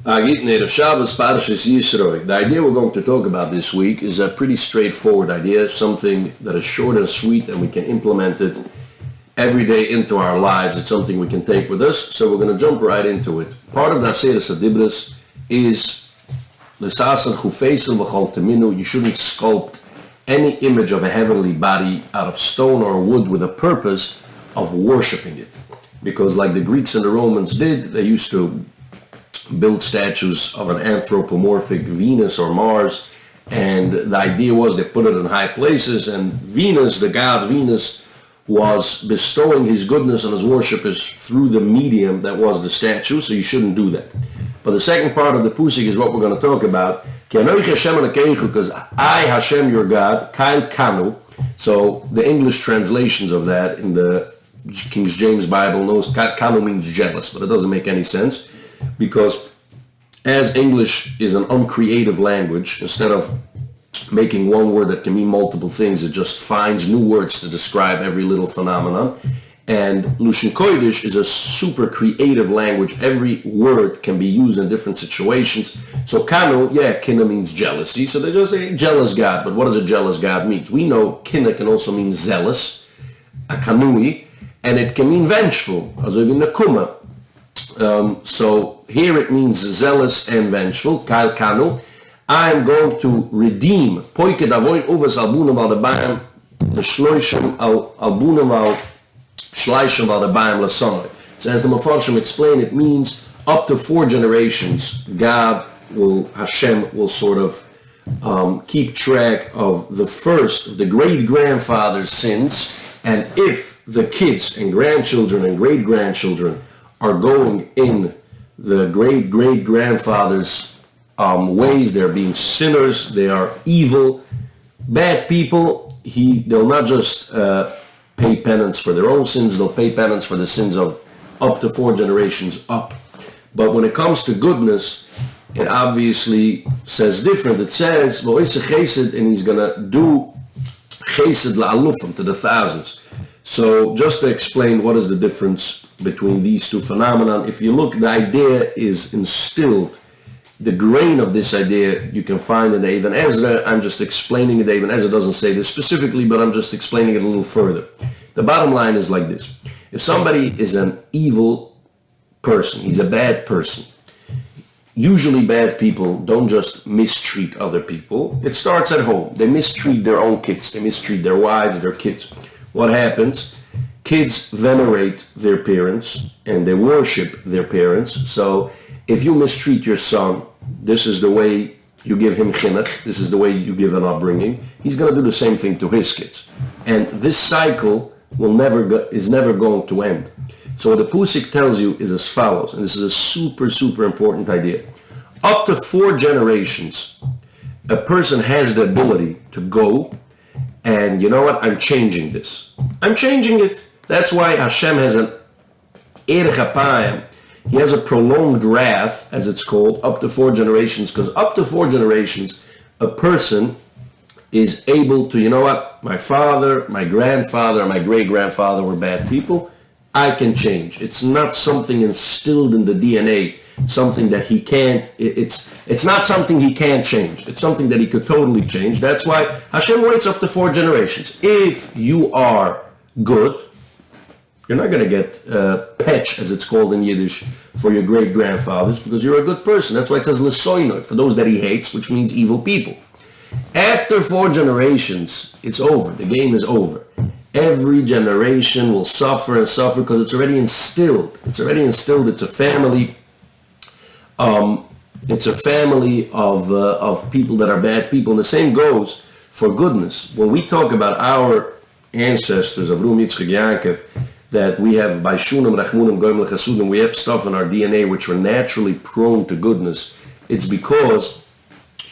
Native Shabbos, Parshas Yisro. The idea we're going to talk about this week is a pretty straightforward idea, something that is short and sweet, and we can implement it every day into our lives. It's something we can take with us, so we're going to jump right into it. Part of the Aseres Adibris is L'sasan chufesim v'chol teminu. You shouldn't sculpt any image of a heavenly body out of stone or wood with a purpose of worshiping it. Because like the Greeks and the Romans did, they used to build statues of an anthropomorphic Venus or Mars, and the idea was they put it in high places, and Venus, the god Venus, was bestowing his goodness on his worshippers through the medium that was the statue, so you shouldn't do that. But the second part of the Pusik is what we're going to talk about. Because I, Hashem, your God, Kail Kanu. So the English translations of that in the King James Bible knows Kanu means jealous, but it doesn't make any sense. Because as English is an uncreative language, instead of making one word that can mean multiple things, it just finds new words to describe every little phenomenon. And Lushan Kodesh is a super creative language. Every word can be used in different situations. So Kanu, Kina means jealousy. So they just say jealous God. But what does a jealous God mean? We know Kina can also mean zealous, a kanui, and it can mean vengeful, also in the Kuma. So here it means zealous and vengeful. Kail Kanu. I am going to redeem. Poike davoin uvas albunim al debayim l'shloishim albunim al shloishim al debayim l'sonoi. So as the Mefarshim explain, it means up to 4 generations, Hashem will sort of keep track of the great-grandfather's sins, and if the kids and grandchildren and great-grandchildren are going in the great-great-grandfather's ways, they're being sinners, they are evil, bad people, they'll not just pay penance for their own sins, they'll pay penance for the sins of up to 4 generations up. But when it comes to goodness, it obviously says different. It says, and he's going to do chesed la'alufim, to the thousands. So just to explain what is the difference between these two phenomena, if you look, the idea is instilled. The grain of this idea you can find in the Even Ezra. I'm just explaining it. The Even Ezra doesn't say this specifically, but I'm just explaining it a little further. The bottom line is like this. If somebody is an evil person, he's a bad person. Usually bad people don't just mistreat other people. It starts at home. They mistreat their own kids. They mistreat their wives, their kids. What happens? Kids venerate their parents and they worship their parents. So if you mistreat your son, this is the way you give him chinuch, this is the way you give an upbringing, he's going to do the same thing to his kids. And this cycle is never going to end. So what the Pusik tells you is as follows, and this is a super, super important idea. Up to 4 generations, a person has the ability to go and, you know what, I'm changing this. I'm changing it. That's why Hashem has an erech apayim. He has a prolonged wrath, as it's called, up to 4 generations, because up to 4 generations, a person is able to, you know what, my father, my grandfather, my great-grandfather were bad people, I can change. It's not something instilled in the DNA, something that he can't, it's not something he can't change. It's something that he could totally change. That's why Hashem waits up to 4 generations. If you are good, you're not going to get petch, as it's called in Yiddish, for your great-grandfathers, because you're a good person. That's why it says l'soinoi, for those that he hates, which means evil people. After 4 generations, it's over. The game is over. Every generation will suffer and suffer because it's already instilled. It's already instilled. It's a family. It's a family of people that are bad people. And the same goes for goodness. When we talk about our ancestors, of Avrum, Yitzchak, Yaakov, that we have Baishunim, Rachmunim, Goyim, Chasudim, we have stuff in our DNA which are naturally prone to goodness. It's because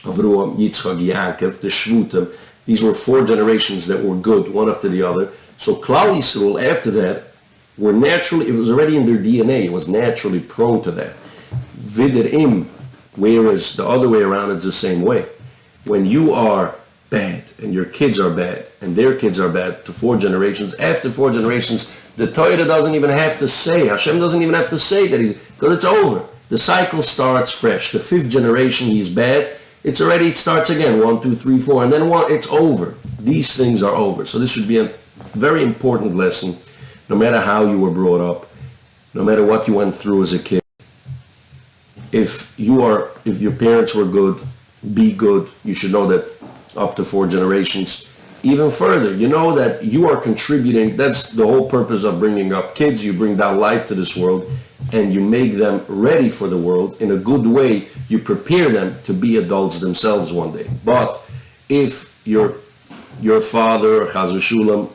of Avrum, Yitzchak, Yaakov, the Shvutim. These were 4 generations that were good, one after the other. So Klal Yisrael, after that, it was already in their DNA. It was naturally prone to that. Vidirim, whereas the other way around, it's the same way. When you are bad and your kids are bad and their kids are bad to 4 generations, after 4 generations, the Torah doesn't even have to say, Hashem doesn't even have to say that because it's over. the cycle starts fresh. The fifth generation, he's bad. It starts again, 1, 2, 3, 4, and then it's over. These things are over. So this should be a very important lesson, no matter how you were brought up, no matter what you went through as a kid. If your parents were good, be good. You should know that up to 4 generations. Even further, you know that you are contributing. That's the whole purpose of bringing up kids. You bring down life to this world, and you make them ready for the world in a good way. You prepare them to be adults themselves one day. But if your father, Chaz v'shulam,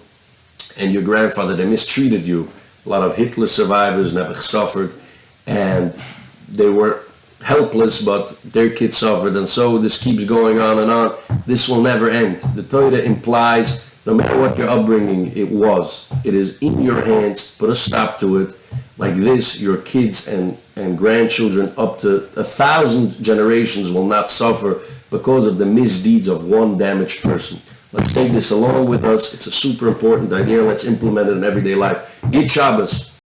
and your grandfather, they mistreated you, a lot of Hitler survivors never suffered, and they were helpless, but their kids suffered, and so this keeps going on and on. This will never end. The Torah implies, no matter what your upbringing it is in your hands. Put a stop to it. Like this, your kids and grandchildren up to 1,000 generations will not suffer because of the misdeeds of one damaged person. Let's take this along with us. It's a super important idea. Let's implement it in everyday life. Git Shabbos.